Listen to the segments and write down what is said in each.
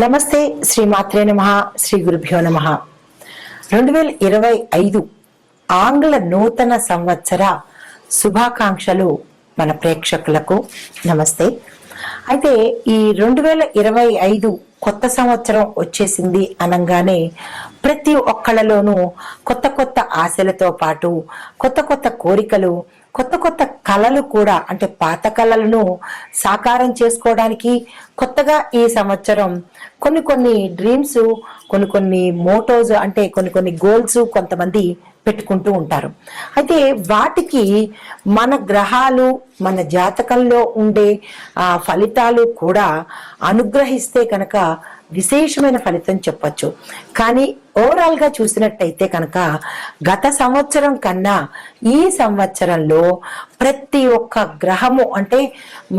నమస్తే, శ్రీమాత్రే నమః, శ్రీ గురుభ్యో నమః. 2025 ఆంగ్ల నూతన సంవత్సర శుభాకాంక్షలు మన ప్రేక్షకులకు. నమస్తే. అయితే ఈ 2025 కొత్త సంవత్సరం వచ్చేసింది అనగానే ప్రతి ఒక్కళ్ళలోనూ కొత్త కొత్త ఆశలతో పాటు కొత్త కొత్త కోరికలు, కొత్త కొత్త కళలు కూడా, అంటే పాత కళలను సాకారం చేసుకోవడానికి కొత్తగా ఈ సంవత్సరం కొన్ని డ్రీమ్స్, కొన్ని మోటోస్, అంటే కొన్ని గోల్స్ కొంతమంది పెట్టుకుంటూ ఉంటారు. అయితే వాటికి మన గ్రహాలు, మన జాతకంలో ఉండే ఫలితాలు కూడా అనుగ్రహిస్తే కనుక విశేషమైన ఫలితం చెప్పచ్చు. కానీ ఓవరాల్ గా చూసినట్టయితే కనుక గత సంవత్సరం కన్నా ఈ సంవత్సరంలో ప్రతి ఒక్క గ్రహము, అంటే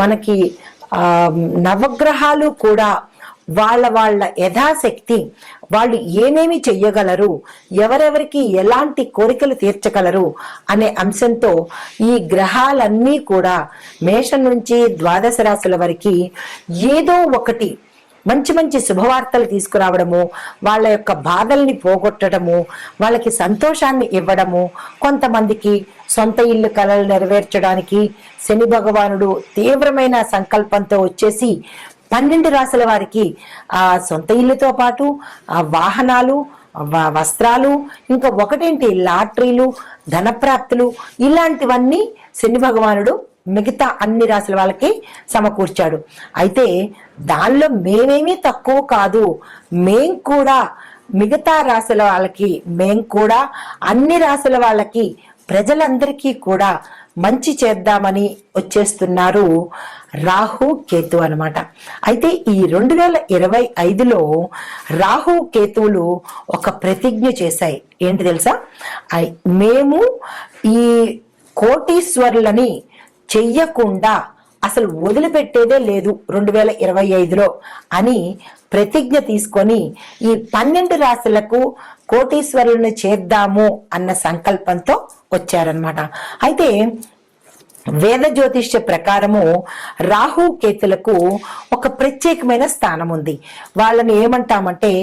మనకి నవగ్రహాలు కూడా వాళ్ళ యథాశక్తి వాళ్ళు ఏమేమి చెయ్యగలరు, ఎవరెవరికి ఎలాంటి కోరికలు తీర్చగలరు అనే అంశంతో ఈ గ్రహాలన్నీ కూడా మేషం నుంచి ద్వాదశ రాశుల వరకు ఏదో ఒకటి మంచి మంచి శుభవార్తలు తీసుకురావడము, వాళ్ళ యొక్క బాధల్ని పోగొట్టడము, వాళ్ళకి సంతోషాన్ని ఇవ్వడము, కొంతమందికి సొంత ఇల్లు కలలు నెరవేర్చడానికి శని భగవానుడు తీవ్రమైన సంకల్పంతో వచ్చేసి 12 రాశుల వారికి ఆ సొంత ఇల్లుతో పాటు ఆ వాహనాలు, వస్త్రాలు, ఇంకా ఒకటేంటి లాటరీలు, ధనప్రాప్తులు, ఇలాంటివన్నీ శని భగవానుడు మిగతా అన్ని రాశుల వాళ్ళకి సమకూర్చాడు. అయితే దానిలో మేమేమీ తక్కువ కాదు, మేం కూడా మిగతా రాశుల వాళ్ళకి, మేం కూడా అన్ని రాశుల వాళ్ళకి, ప్రజలందరికీ కూడా మంచి చేద్దామని వచ్చేస్తున్నారు రాహు కేతు అన్నమాట. అయితే ఈ 2025లో రాహు కేతువులు ఒక ప్రతిజ్ఞ చేశాయి. ఏంటి తెలుసా? మేము ఈ కోటీశ్వరులని చెయ్యకుండా అసలు వదిలిపెట్టేదే లేదు 2025లో అని ప్రతిజ్ఞ తీసుకొని ఈ 12 రాశులకు కోటీశ్వరులను చేద్దాము అన్న సంకల్పంతో వచ్చారనమాట. అయితే వేద జ్యోతిష్య ప్రకారము రాహు కేతులకు ఒక ప్రత్యేకమైన స్థానం ఉంది. వాళ్ళని ఏమంటామంటే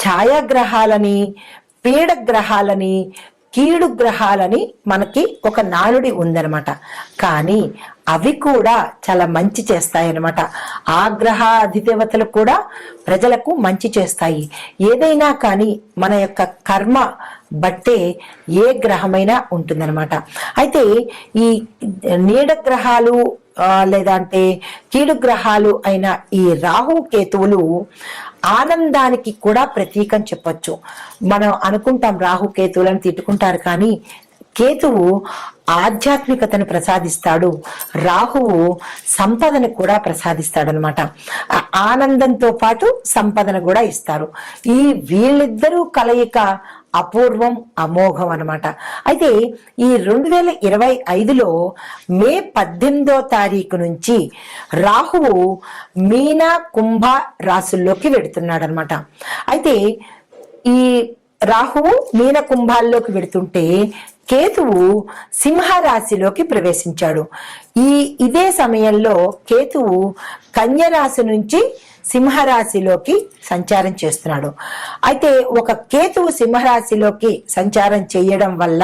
ఛాయాగ్రహాలని, పీడగ్రహాలని, కీడు గ్రహాలని మనకి ఒక నానుడి ఉందనమాట. కానీ అవి కూడా చాలా మంచి చేస్తాయన్నమాట. ఆ గ్రహ అధిదేవతలు కూడా ప్రజలకు మంచి చేస్తాయి. ఏదైనా కానీ మన యొక్క కర్మ బట్టే ఏ గ్రహమైనా ఉంటుందన్నమాట. అయితే ఈ నీడ గ్రహాలు లేదంటే కీడు గ్రహాలు అయిన ఈ రాహు కేతువులు ఆనందానికి కూడా ప్రతీకం చెప్పొచ్చు. మనం అనుకుంటాం రాహు కేతువులను తిట్టుకుంటారు, కానీ కేతువు ఆధ్యాత్మికతను ప్రసాదిస్తాడు, రాహువు సంపదను కూడా ప్రసాదిస్తాడు అనమాట. ఆనందంతో పాటు సంపదను కూడా ఇస్తారు. ఈ వీళ్ళిద్దరూ కలయిక అపూర్వం, అమోఘం అనమాట. అయితే ఈ 2025లో మే 18వ తారీఖు నుంచి రాహువు మీన, కుంభ రాశుల్లోకి వెడుతున్నాడు అనమాట. అయితే ఈ రాహువు మీన, కుంభాల్లోకి వెడుతుంటే కేతువు సింహరాశిలోకి ప్రవేశించాడు. ఇదే సమయంలో కేతువు కన్యరాశి నుంచి సింహరాశిలోకి సంచారం చేస్తున్నాడు. అయితే ఒక కేతువు సింహరాశిలోకి సంచారం చేయడం వల్ల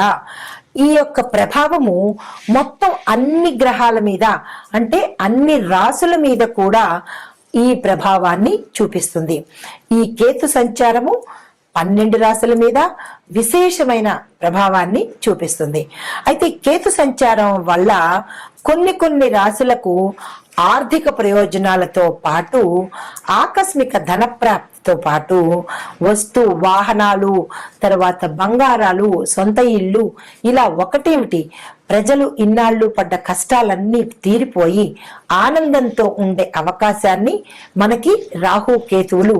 ఈ యొక్క ప్రభావము మొత్తం అన్ని గ్రహాల మీద, అంటే అన్ని రాశుల మీద కూడా ఈ ప్రభావాన్ని చూపిస్తుంది. ఈ కేతు సంచారము 12 రాశుల మీద విశేషమైన ప్రభావాన్ని చూపిస్తుంది. అయితే కేతు సంచారం వల్ల కొన్ని రాశులకు ఆర్థిక ప్రయోజనాలతో పాటు ఆకస్మిక ధనప్రాప్తితో పాటు వస్తు వాహనాలు, తర్వాత బంగారాలు, సొంత ఇల్లు, ఇలా ఒకటేమిటి ప్రజలు ఇన్నాళ్ళు పడ్డ కష్టాలన్నీ తీరిపోయి ఆనందంతో ఉండే అవకాశాన్ని మనకి రాహు కేతువులు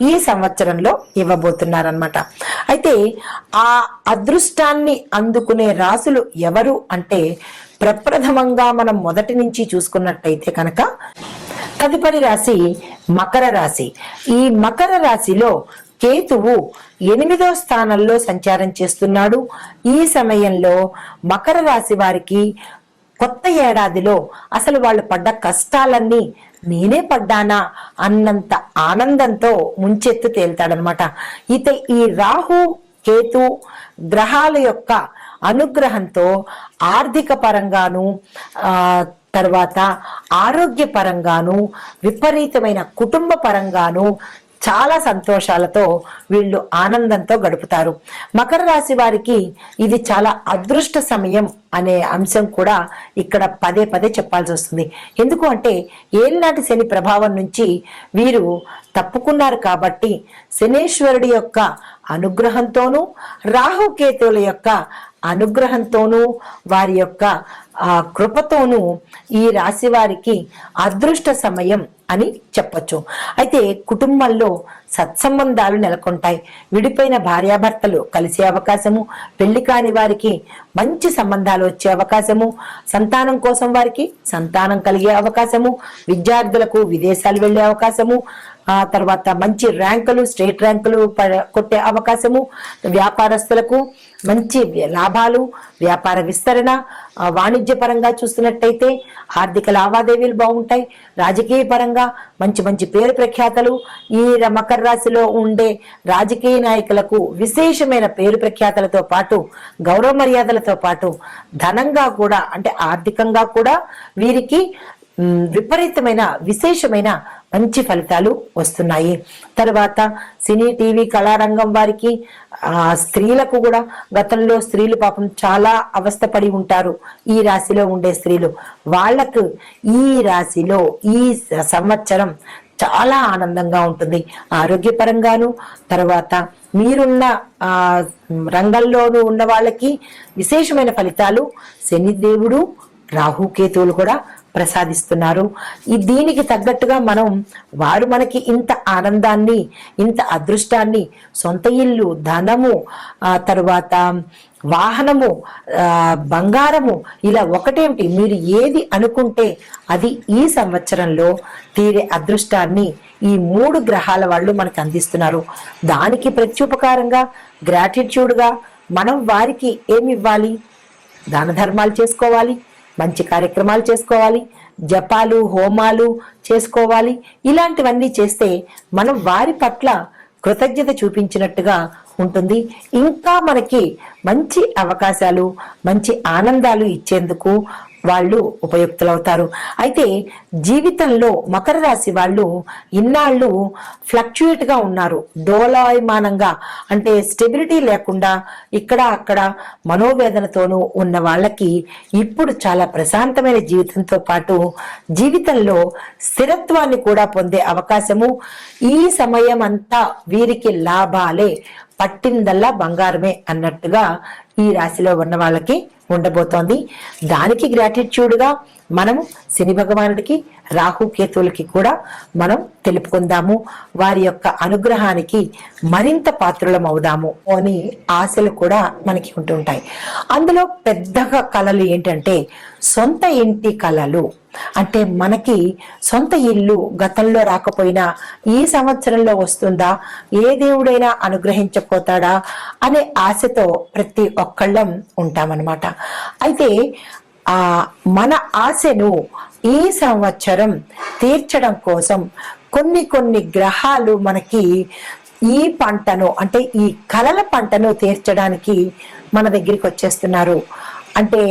ఈ సంవత్సరంలో ఇవ్వబోతున్నారనమాట. అయితే ఆ అదృష్టాన్ని అందుకునే రాశులు ఎవరు అంటే ప్రప్రథమంగా మనం మొదటి నుంచి చూసుకున్నట్టయితే కనుక తదుపరి రాశి మకర రాశి. ఈ మకర రాశిలో కేతువు 8వ స్థానంలో సంచారం చేస్తున్నాడు. ఈ సమయంలో మకర రాశి వారికి కొత్త ఏడాదిలో అసలు వాళ్ళు పడ్డ కష్టాలన్నీ నేనే పడ్డానా అన్నంత ఆనందంతో ముంచెత్తు తేల్తాడనమాట. ఈ రాహు కేతు గ్రహాల యొక్క అనుగ్రహంతో ఆర్థిక పరంగాను తర్వాత ఆరోగ్య పరంగాను విపరీతమైన కుటుంబ పరంగాను చాలా సంతోషాలతో వీళ్ళు ఆనందంతో గడుపుతారు. మకర రాశి వారికి ఇది చాలా అదృష్ట సమయం అనే అంశం కూడా ఇక్కడ పదే పదే చెప్పాల్సి వస్తుంది. ఎందుకు అంటే ఏలినాటి శని ప్రభావం నుంచి వీరు తప్పుకున్నారు కాబట్టి శనేశ్వరుడి యొక్క అనుగ్రహంతోనూ రాహుకేతువుల యొక్క అనుగ్రహంతోనూ వారి యొక్క కృపతోనూ ఈ రాశి వారికి అదృష్ట సమయం అని చెప్పొచ్చు. అయితే కుటుంబంలో సత్సంబంధాలు నెలకొంటాయి. విడిపోయిన భార్యాభర్తలు కలిసే అవకాశము, పెళ్లి కాని వారికి మంచి సంబంధాలు వచ్చే అవకాశము, సంతానం కోసం వారికి సంతానం కలిగే అవకాశము, విద్యార్థులకు విదేశాలు వెళ్లే అవకాశము, ఆ తర్వాత మంచి ర్యాంకులు స్టేట్ ర్యాంకులు కొట్టే అవకాశము, వ్యాపారస్తులకు మంచి లాభాలు, వ్యాపార విస్తరణ, వాణిజ్య పరంగా చూస్తున్నట్టయితే ఆర్థిక లావాదేవీలు బాగుంటాయి. రాజకీయ పరంగా మంచి మంచి పేరు ప్రఖ్యాతలు, ఈ మకర రాశిలో ఉండే రాజకీయ నాయకులకు విశేషమైన పేరు ప్రఖ్యాతలతో పాటు గౌరవ మర్యాదలతో పాటు ధనంగా కూడా అంటే ఆర్థికంగా కూడా వీరికి విపరీతమైన విశేషమైన మంచి ఫలితాలు వస్తున్నాయి. తర్వాత సినీ టీవీ కళారంగం వారికి స్త్రీలకు కూడా గతంలో స్త్రీలు పాపం చాలా అవస్థపడి ఉంటారు. ఈ రాశిలో ఉండే స్త్రీలు వాళ్లకు ఈ రాశిలో ఈ సంవత్సరం చాలా ఆనందంగా ఉంటుంది. ఆరోగ్యపరంగాను తర్వాత మీరున్న రంగంలోనూ ఉన్న వాళ్ళకి విశేషమైన ఫలితాలు శనిదేవుడు రాహుకేతువులు కూడా ప్రసాదిస్తున్నారు. దీనికి తగ్గట్టుగా వారు మనకి ఇంత ఆనందాన్ని ఇంత అదృష్టాన్ని, సొంత ఇల్లు, ధనము, తరువాత వాహనము, బంగారము, ఇలా ఒకటేమిటి మీరు ఏది అనుకుంటే అది ఈ సంవత్సరంలో తీరే అదృష్టాన్ని ఈ 3 గ్రహాల వాళ్ళు మనకు అందిస్తున్నారు. దానికి ప్రత్యుపకారంగా గ్రాటిట్యూడ్గా మనం వారికి ఏమి ఇవ్వాలి? దాన ధర్మాలు చేసుకోవాలి, మంచి కార్యక్రమాలు చేసుకోవాలి, జపాలు హోమాలు చేసుకోవాలి. ఇలాంటివన్నీ చేస్తే మనం వారి పట్ల కృతజ్ఞత చూపించినట్టుగా ఉంటుంది. ఇంకా మనకి మంచి అవకాశాలు, మంచి ఆనందాలు ఇచ్చేందుకు వాళ్ళు ఉపయుక్తులవుతారు. అయితే జీవితంలో మకర రాశి వాళ్ళు ఇన్నాళ్ళు ఫ్లక్చుయేట్ గా ఉన్నారు. డోలాయమానంగా అంటే స్టెబిలిటీ లేకుండా ఇక్కడ అక్కడ మనోవేదనతోనూ ఉన్న వాళ్ళకి ఇప్పుడు చాలా ప్రశాంతమైన జీవితంతో పాటు జీవితంలో స్థిరత్వాన్ని కూడా పొందే అవకాశము, ఈ సమయం అంతా వీరికి లాభాలే, పట్టిందల్లా బంగారమే అన్నట్టుగా ఈ రాశిలో ఉన్న వాళ్ళకి ఉండబోతోంది. దానికి గ్రాటిట్యూడ్గా మనము శని భగవానుడికి రాహుకేతువులకి కూడా మనం తెలుపుకుందాము. వారి యొక్క అనుగ్రహానికి మరింత పాత్రులం అవుదాము అని ఆశలు కూడా మనకి ఉంటుంటాయి. అందులో పెద్దగా కళలు ఏంటంటే సొంత ఇంటి కళలు. అంటే మనకి సొంత ఇల్లు గతంలో రాకపోయినా ఈ సంవత్సరంలో వస్తుందా, ఏ దేవుడైనా అనుగ్రహించకపోతాడా అనే ఆశతో ప్రతి ఒక్కళ్ళం ఉంటామన్నమాట. అయితే మన ఆశను ఈ సంవత్సరం తీర్చడం కోసం కొన్ని గ్రహాలు మనకి ఈ పంటను అంటే ఈ కలల పంటను తీర్చడానికి మన దగ్గరికి వచ్చేస్తున్నారు. అంటే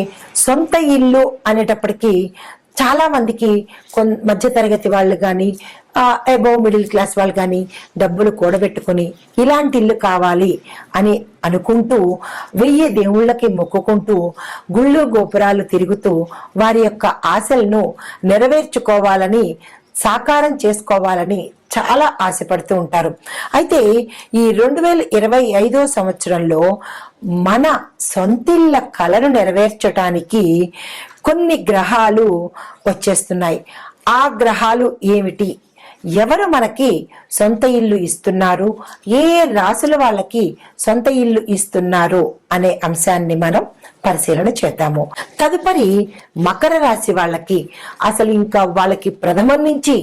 సొంత ఇల్లు అనేటప్పటికీ చాలా మందికి మధ్యతరగతి వాళ్ళు కానీ అబోవ్ మిడిల్ క్లాస్ వాళ్ళు కానీ డబ్బులు కూడబెట్టుకుని ఇలాంటి ఇల్లు కావాలి అని అనుకుంటూ 1000 దేవుళ్ళకి మొక్కుకుంటూ గుళ్ళు గోపురాలు తిరుగుతూ వారి యొక్క ఆశలను నెరవేర్చుకోవాలని, సాకారం చేసుకోవాలని చాలా ఆశపడుతూ ఉంటారు. అయితే ఈ 2025 సంవత్సరంలో మన సొంతిళ్ళ కలను నెరవేర్చడానికి కొన్ని గ్రహాలు వచ్చేస్తున్నాయి. ఆ గ్రహాలు ఏమిటి, ఎవరు మనకి సొంత ఇల్లు ఇస్తున్నారు, ఏ రాసుల వాళ్ళకి సొంత ఇల్లు ఇస్తున్నారు అనే అంశాన్ని మనం పరిశీలన చేద్దాము. తదుపరి మకర రాశి వాళ్ళకి అసలు ఇంకా వాళ్ళకి ప్రథమం నుంచి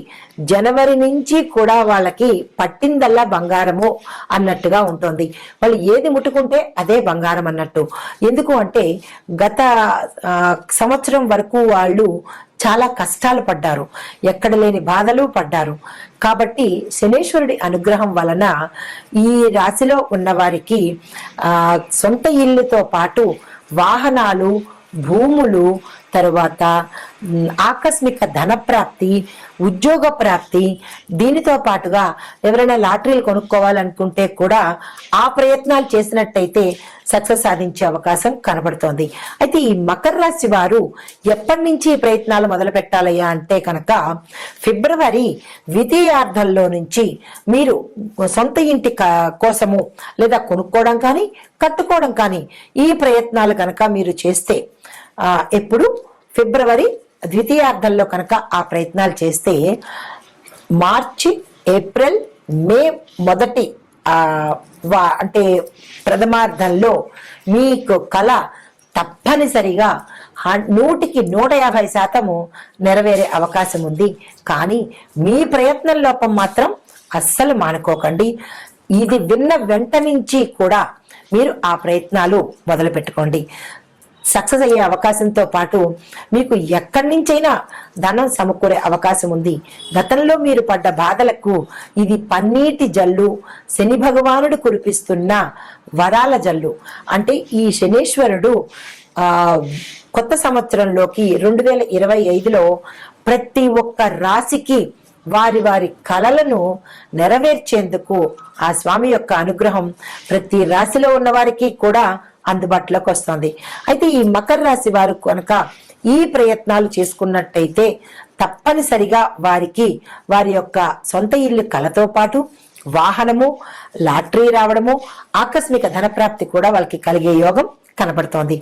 జనవరి నుంచి కూడా వాళ్ళకి పట్టిందల్లా బంగారము అన్నట్టుగా ఉంటుంది. వాళ్ళు ఏది ముట్టుకుంటే అదే బంగారం అన్నట్టు. ఎందుకు అంటే గత సంవత్సరం వరకు వాళ్ళు చాలా కష్టాలు పడ్డారు, ఎక్కడ లేని బాధలు పడ్డారు. కాబట్టి శనేశ్వరుడి అనుగ్రహం వలన ఈ రాశిలో ఉన్న వారికి సొంత ఇల్లుతో పాటు వాహనాలు, భూములు, తరువాత ఆకస్మిక ధన ప్రాప్తి, ఉద్యోగ ప్రాప్తి, దీనితో పాటుగా ఎవరైనా లాటరీలు కొనుక్కోవాలనుకుంటే కూడా ఆ ప్రయత్నాలు చేసినట్టయితే సక్సెస్ సాధించే అవకాశం కనబడుతోంది. అయితే ఈ మకర రాశి వారు ఎప్పటి నుంచి ఈ ప్రయత్నాలు మొదలు పెట్టాలయ్యా అంటే కనుక ఫిబ్రవరి ద్వితీయార్థంలో నుంచి మీరు సొంత ఇంటి కోసము లేదా కొనుక్కోవడం కానీ కట్టుకోవడం కానీ ఈ ప్రయత్నాలు కనుక మీరు చేస్తే ఎప్పుడు ఫిబ్రవరి ద్వితీయార్థంలో కనుక ఆ ప్రయత్నాలు చేస్తే మార్చి, ఏప్రిల్, మే మొదటి అంటే ప్రథమార్థంలో మీకు కళ తప్పనిసరిగా 100% నెరవేరే అవకాశం ఉంది. కానీ మీ ప్రయత్నం లోపం మాత్రం అస్సలు మానుకోకండి. ఇది విన్న వెంట నుంచి కూడా మీరు ఆ ప్రయత్నాలు మొదలు పెట్టుకోండి. సక్సెస్ అయ్యే అవకాశంతో పాటు మీకు ఎక్కడి నుంచైనా ధనం సమకూరే అవకాశం ఉంది. గతంలో మీరు పడ్డ బాధలకు ఇది పన్నీటి జల్లు, శని భగవానుడు కురిపిస్తున్న వరాల జల్లు. అంటే ఈ శనేశ్వరుడు కొత్త సంవత్సరంలోకి 2025లో ప్రతి ఒక్క రాశికి వారి వారి కలలను నెరవేర్చేందుకు ఆ స్వామి యొక్క అనుగ్రహం ప్రతి రాశిలో ఉన్న వారికి కూడా అందుబాటులోకి వస్తుంది. అయితే ఈ మకర రాశి వారు కనుక ఈ ప్రయత్నాలు చేసుకున్నట్టయితే తప్పనిసరిగా వారికి వారి యొక్క సొంత ఇల్లు కలతో పాటు వాహనము, లాటరీ రావడము, ఆకస్మిక ధనప్రాప్తి కూడా వాళ్ళకి కలిగే యోగం కనబడుతోంది.